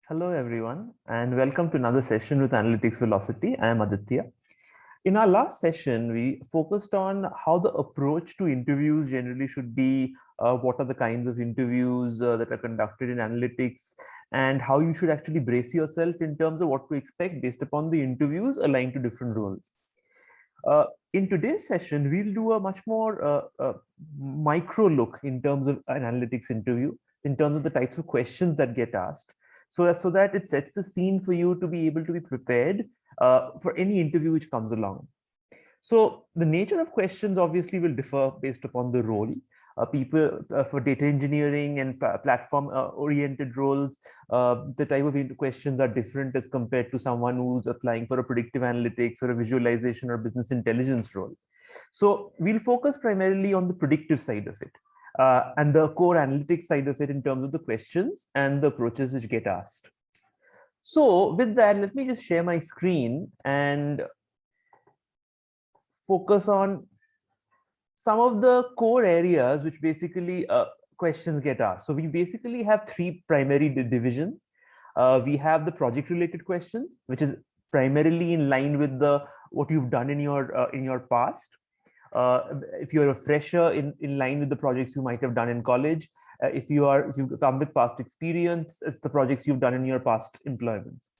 Hello, everyone, and welcome to another session with Analytics Velocity. I am Aditya. In our last session, we focused on how the approach to interviews generally should be, what are the kinds of interviews that are conducted in analytics, and how you should actually brace yourself in terms of what to expect based upon the interviews aligned to different roles. In today's session, we'll do a much more micro look in terms of an analytics interview, in terms of the types of questions that get asked, so that it sets the scene for you to be able to be prepared for any interview which comes along. So the nature of questions obviously will differ based upon the role. People for data engineering and platform oriented roles, the type of questions are different as compared to someone who's applying for a predictive analytics or a visualization or business intelligence role. So we'll focus primarily on the predictive side of it and the core analytics side of it in terms of the questions and the approaches which get asked. So with that, let me just share my screen and focus on some of the core areas which basically questions get asked. So we basically have three primary divisions. We have the project related questions, which is primarily in line with the what you've done in your past. If you're a fresher, in line with the projects you might have done in college. If you come with past experience, it's the projects you've done in your past employments.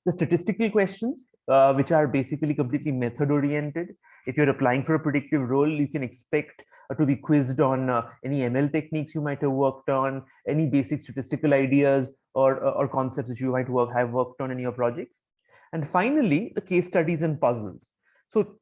The statistical questions, which are basically completely method oriented. If you're applying for a predictive role, you can expect to be quizzed on any ML techniques you might have worked on, any basic statistical ideas or concepts that you might have worked on in your projects. And finally, the case studies and puzzles. So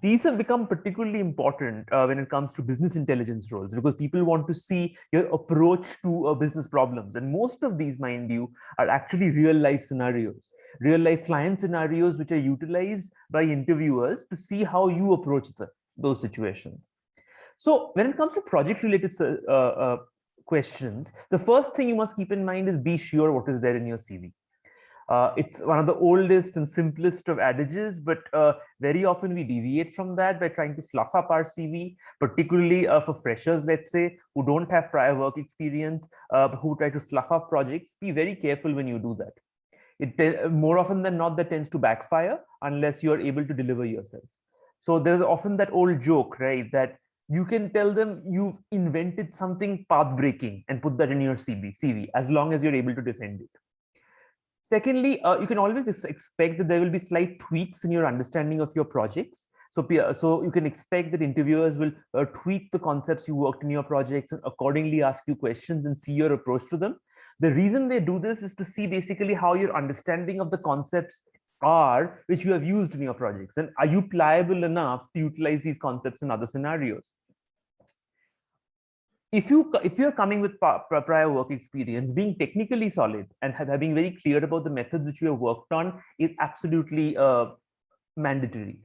these have become particularly important when it comes to business intelligence roles, because people want to see your approach to business problems. And most of these, mind you, are actually real life scenarios, real life client scenarios, which are utilized by interviewers to see how you approach those situations. So when it comes to project related questions, the first thing you must keep in mind is be sure what is there in your CV. It's one of the oldest and simplest of adages, but very often we deviate from that by trying to fluff up our CV, particularly for freshers, let's say, who don't have prior work experience, who try to fluff up projects. Be very careful when you do that. It more often than not, that tends to backfire unless you're able to deliver yourself. So there's often that old joke, right, that you can tell them you've invented something path breaking and put that in your CV as long as you're able to defend it. Secondly, you can always expect that there will be slight tweaks in your understanding of your projects. So you can expect that interviewers will tweak the concepts you worked in your projects and accordingly ask you questions and see your approach to them. The reason they do this is to see basically how your understanding of the concepts are which you have used in your projects, and are you pliable enough to utilize these concepts in other scenarios. If you're coming with prior work experience, being technically solid and having very clear about the methods which you have worked on is absolutely mandatory.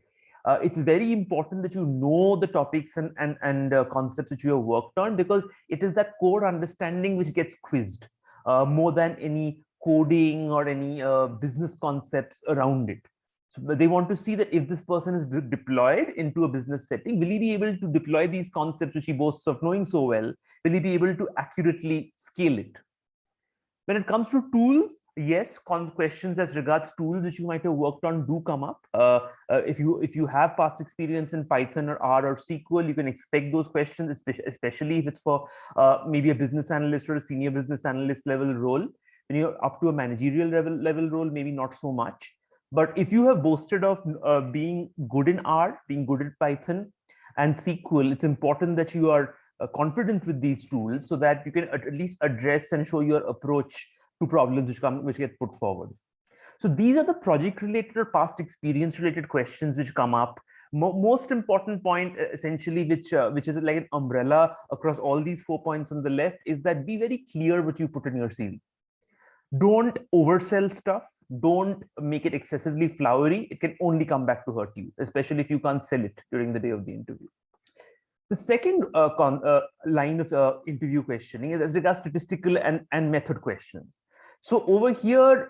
It's very important that you know the topics and concepts which you have worked on, because it is that core understanding which gets quizzed more than any coding or any business concepts around it. So they want to see that if this person is deployed into a business setting, will he be able to deploy these concepts which he boasts of knowing so well? Will he be able to accurately scale it? When it comes to tools, yes, questions as regards tools which you might have worked on do come up. If you have past experience in Python or R or SQL, you can expect those questions, especially if it's for maybe a business analyst or a senior business analyst level role. When you're up to a managerial level role, maybe not so much. But if you have boasted of being good in R, being good at Python and SQL, it's important that you are confident with these tools so that you can at least address and show your approach to problems which get put forward. So these are the project related or past experience related questions which come up. Most important point essentially, which is like an umbrella across all these 4 points on the left, is that be very clear what you put in your CV. Don't oversell stuff. Don't make it excessively flowery. It can only come back to hurt you, especially if you can't sell it during the day of the interview. The second line of interview questioning is as regards statistical and method questions. So over here,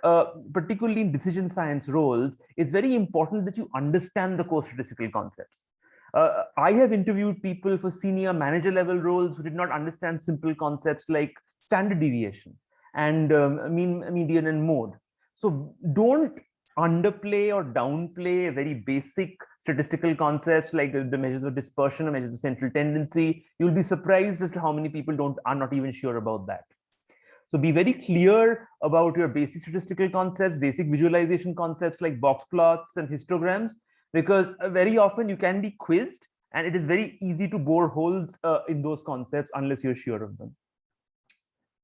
particularly in decision science roles, it's very important that you understand the core statistical concepts. I have interviewed people for senior manager level roles who did not understand simple concepts like standard deviation. and mean, median, and mode. So don't underplay or downplay very basic statistical concepts like the measures of dispersion or measures of central tendency. You'll be surprised as to how many people are not even sure about that. So be very clear about your basic statistical concepts, basic visualization concepts like box plots and histograms, because very often you can be quizzed and it is very easy to bore holes in those concepts unless you're sure of them.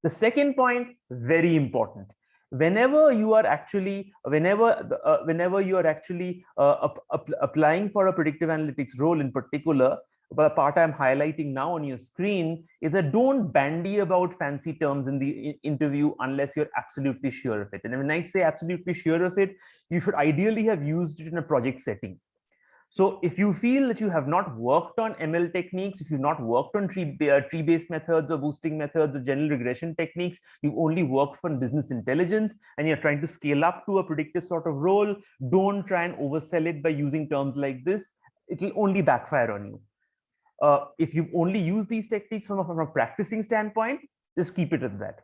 The second point, very important. Whenever you are actually applying for a predictive analytics role in particular, the part I'm highlighting now on your screen is that don't bandy about fancy terms in the interview unless you're absolutely sure of it. And when I say absolutely sure of it, you should ideally have used it in a project setting. So if you feel that you have not worked on ML techniques, if you've not worked on tree-based methods or boosting methods or general regression techniques, you've only worked on business intelligence and you're trying to scale up to a predictive sort of role, don't try and oversell it by using terms like this. It will only backfire on you. If you've only used these techniques from a practicing standpoint, just keep it at that.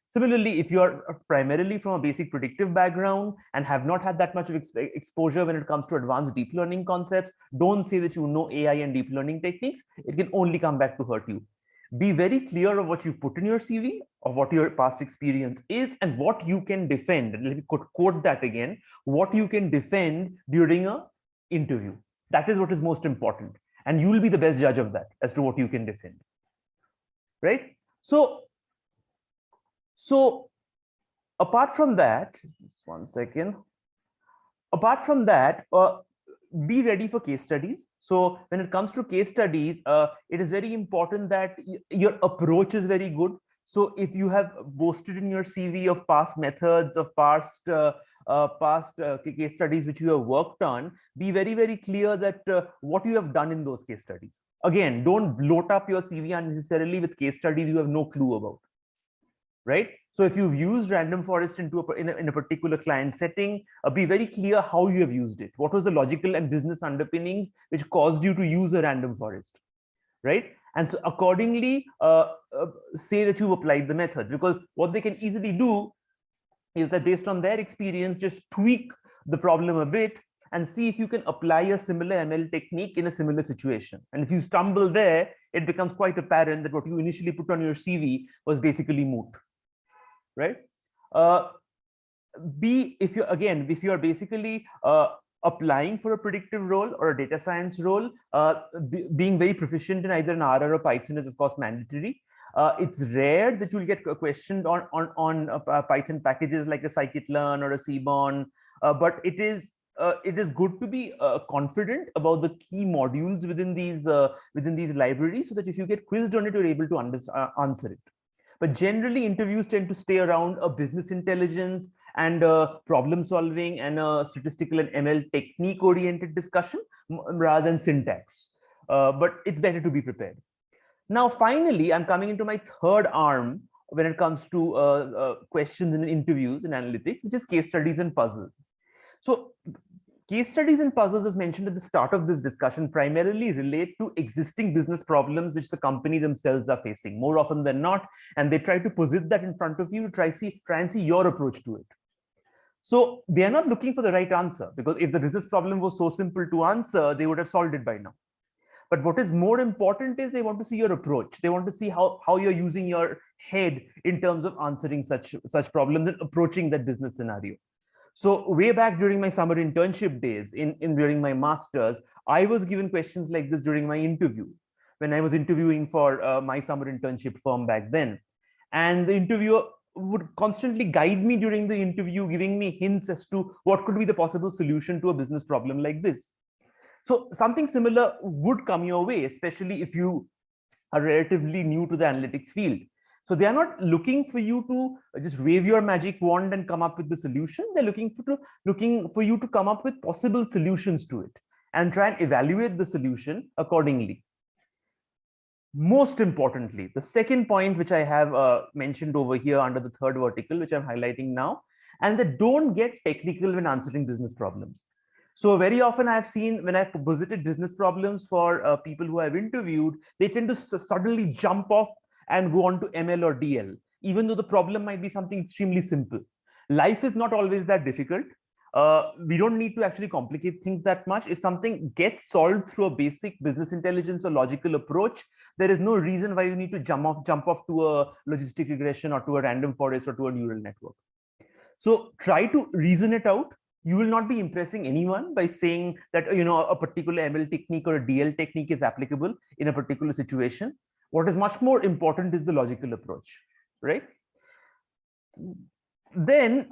Similarly, if you're primarily from a basic predictive background and have not had that much of exposure when it comes to advanced deep learning concepts, don't say that you know AI and deep learning techniques. It can only come back to hurt you. Be very clear of what you put in your CV, of what your past experience is, and what you can defend. Let me quote that again, what you can defend during an interview. That is what is most important. And you will be the best judge of that as to what you can defend. Right? So apart from that, just one second. Apart from that, be ready for case studies. So when it comes to case studies, it is very important that your approach is very good. So if you have boasted in your CV of past methods, of past case studies which you have worked on, be very, very clear that what you have done in those case studies. Again, don't bloat up your CV unnecessarily with case studies you have no clue about. Right? So if you've used random forest in a particular client setting, be very clear how you have used it. What was the logical and business underpinnings which caused you to use a random forest, right? And so accordingly, say that you've applied the method, because what they can easily do is that based on their experience, just tweak the problem a bit and see if you can apply a similar ML technique in a similar situation. And if you stumble there, it becomes quite apparent that what you initially put on your CV was basically moot. Right? If you're basically applying for a predictive role or a data science role, being very proficient in either an R or a Python is of course mandatory. It's rare that you'll get questioned on Python packages like a scikit-learn or a Seaborn, but it is good to be confident about the key modules within these libraries, so that if you get quizzed on it, you're able to answer it. But generally, interviews tend to stay around a business intelligence and problem solving and a statistical and ML technique oriented discussion rather than syntax. But it's better to be prepared. Now, finally, I'm coming into my third arm when it comes to questions in interviews in analytics, which is case studies and puzzles. So case studies and puzzles, as mentioned at the start of this discussion, primarily relate to existing business problems which the company themselves are facing more often than not, and they try to posit that in front of you to try and see your approach to it. So they are not looking for the right answer, because if the business problem was so simple to answer, they would have solved it by now. But what is more important is they want to see your approach. They want to see how you're using your head in terms of answering such problems and approaching that business scenario. So way back during my summer internship days during my master's, I was given questions like this during my interview when I was interviewing for my summer internship firm back then. And the interviewer would constantly guide me during the interview, giving me hints as to what could be the possible solution to a business problem like this. So something similar would come your way, especially if you are relatively new to the analytics field. So they are not looking for you to just wave your magic wand and come up with the solution. They're looking for you to come up with possible solutions to it and try and evaluate the solution accordingly. Most importantly, the second point which I have mentioned over here under the third vertical, which I'm highlighting now, and that don't get technical when answering business problems. So very often I've seen when I've visited business problems for people who I've interviewed, they tend to suddenly jump off and go on to ML or DL, even though the problem might be something extremely simple. Life is not always that difficult. We don't need to actually complicate things that much. If something gets solved through a basic business intelligence or logical approach, there is no reason why you need to jump off to a logistic regression or to a random forest or to a neural network. So try to reason it out. You will not be impressing anyone by saying that a particular ML technique or a DL technique is applicable in a particular situation. What is much more important is the logical approach, right? Then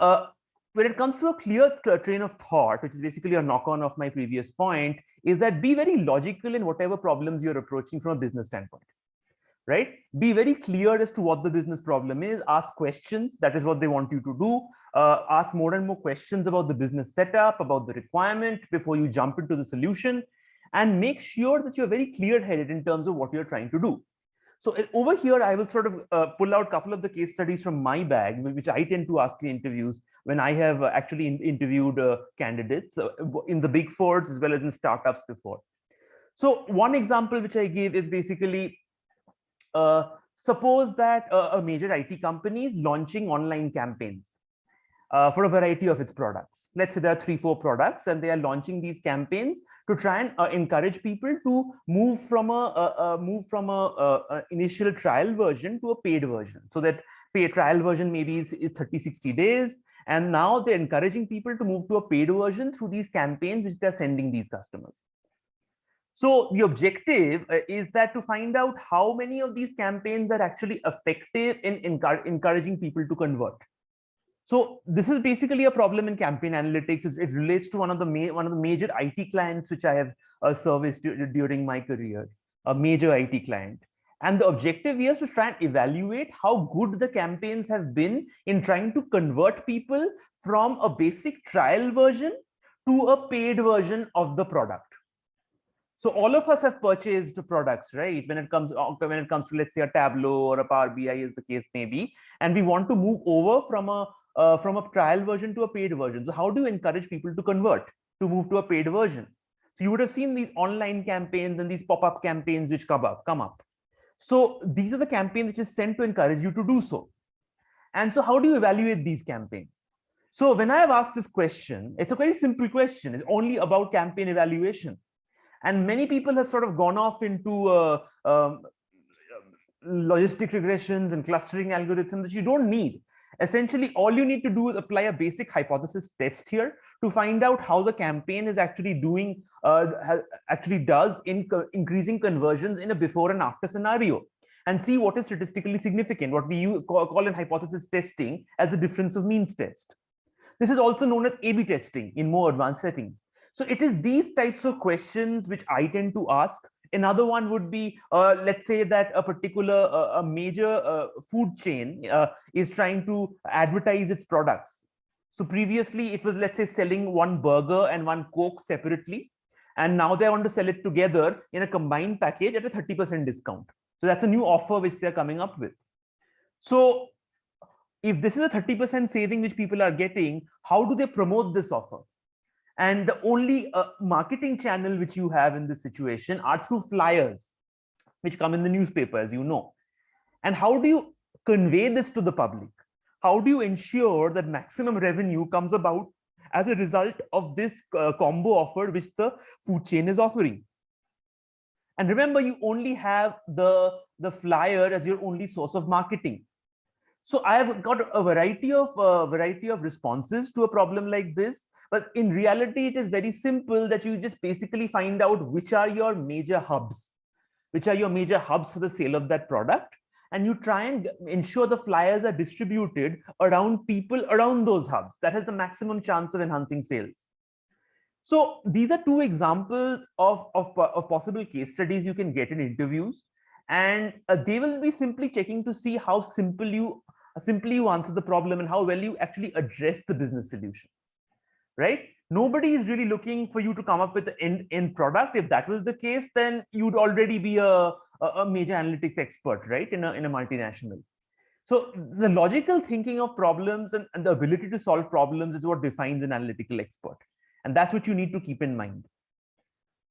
when it comes to a clear train of thought, which is basically a knock-on of my previous point, is that be very logical in whatever problems you're approaching from a business standpoint, right? Be very clear as to what the business problem is. Ask questions. That is what they want you to do. Ask more and more questions about the business setup, about the requirement before you jump into the solution, and make sure that you're very clear-headed in terms of what you're trying to do. So over here, I will sort of pull out a couple of the case studies from my bag, which I tend to ask in interviews when I have actually interviewed candidates in the big fours as well as in startups before. So one example which I gave is basically, suppose that a major IT company is launching online campaigns for a variety of its products. Let's say there are 3-4 products, and they are launching these campaigns to try and encourage people to move from a initial trial version to a paid version. So that paid trial version maybe is 30-60 days, and now they're encouraging people to move to a paid version through these campaigns which they're sending these customers. So the objective is that to find out how many of these campaigns are actually effective in encouraging people to convert. So this is basically a problem in campaign analytics. It relates to one of the major IT clients which I have serviced during my career, a major IT client. And the objective here is to try and evaluate how good the campaigns have been in trying to convert people from a basic trial version to a paid version of the product. So all of us have purchased products, right? When it comes to, let's say, a Tableau or a Power BI, as the case may be, and we want to move over from a trial version to a paid version. So how do you encourage people to convert, to move to a paid version? So you would have seen these online campaigns and these pop-up campaigns which come up. So these are the campaigns which is sent to encourage you to do so. And so how do you evaluate these campaigns? So when I have asked this question, it's a very simple question. It's only about campaign evaluation. And many people have sort of gone off into logistic regressions and clustering algorithms that you don't need. Essentially, all you need to do is apply a basic hypothesis test here to find out how the campaign is actually doing, does in increasing conversions in a before and after scenario, and see what is statistically significant, what we call in hypothesis testing as the difference of means test. This is also known as A/B testing in more advanced settings. So it is these types of questions which I tend to ask. Another one would be, let's say that a particular a major food chain is trying to advertise its products. So previously it was, let's say, selling one burger and one Coke separately. And now they want to sell it together in a combined package at a 30% discount. So that's a new offer which they're coming up with. So if this is a 30% saving which people are getting, how do they promote this offer? And the only marketing channel which you have in this situation are through flyers, which come in the newspaper, as you know. And how do you convey this to the public? How do you ensure that maximum revenue comes about as a result of this combo offer which the food chain is offering? And remember, you only have the flyer as your only source of marketing. So I have got a variety of responses to a problem like this. But in reality, it is very simple that you just basically find out which are your major hubs, for the sale of that product. And you try and ensure the flyers are distributed around people around those hubs. That has the maximum chance of enhancing sales. So these are two examples of possible case studies you can get in interviews. And they will be simply checking to see how simply you answer the problem and how well you actually address the business solution. Right? Nobody is really looking for you to come up with the end product. If that was the case, then you'd already be a major analytics expert, right? In a multinational. So the logical thinking of problems and the ability to solve problems is what defines an analytical expert. And that's what you need to keep in mind.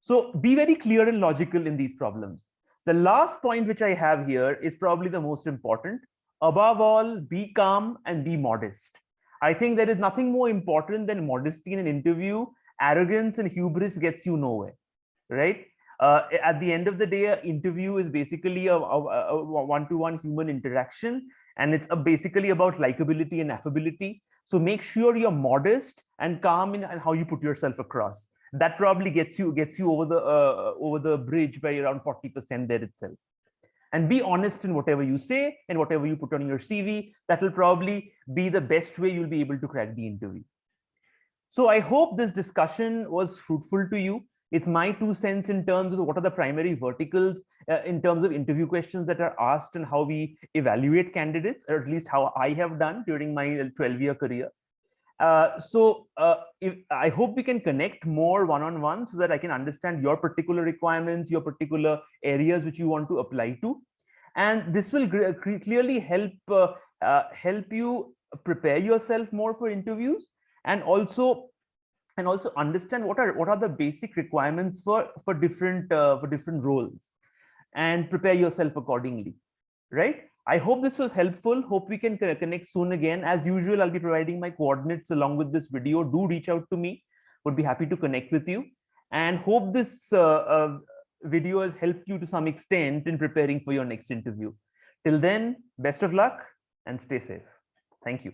So be very clear and logical in these problems. The last point which I have here is probably the most important. above all, be calm and be modest. I think there is nothing more important than modesty in an interview. Arrogance and hubris gets you nowhere, right? At the end of the day, an interview is basically a one-to-one human interaction, and it's basically about likability and affability. So make sure you're modest and calm in how you put yourself across. That probably gets you over the bridge by around 40% there itself. And be honest in whatever you say and whatever you put on your CV. That will probably be the best way you'll be able to crack the interview. So I hope this discussion was fruitful to you. It's my 2 cents in terms of what are the primary verticals in terms of interview questions that are asked and how we evaluate candidates, or at least how I have done during my 12-year career. I hope we can connect more one-on-one so that I can understand your particular requirements, your particular areas which you want to apply to. And this will clearly help you prepare yourself more for interviews, and also understand what are the basic requirements for different roles, and prepare yourself accordingly, right? I hope this was helpful. Hope we can connect soon again. As usual, I'll be providing my coordinates along with this video. Do reach out to me. Would be happy to connect with you, and hope this video has helped you to some extent in preparing for your next interview. Till then, best of luck and stay safe. Thank you.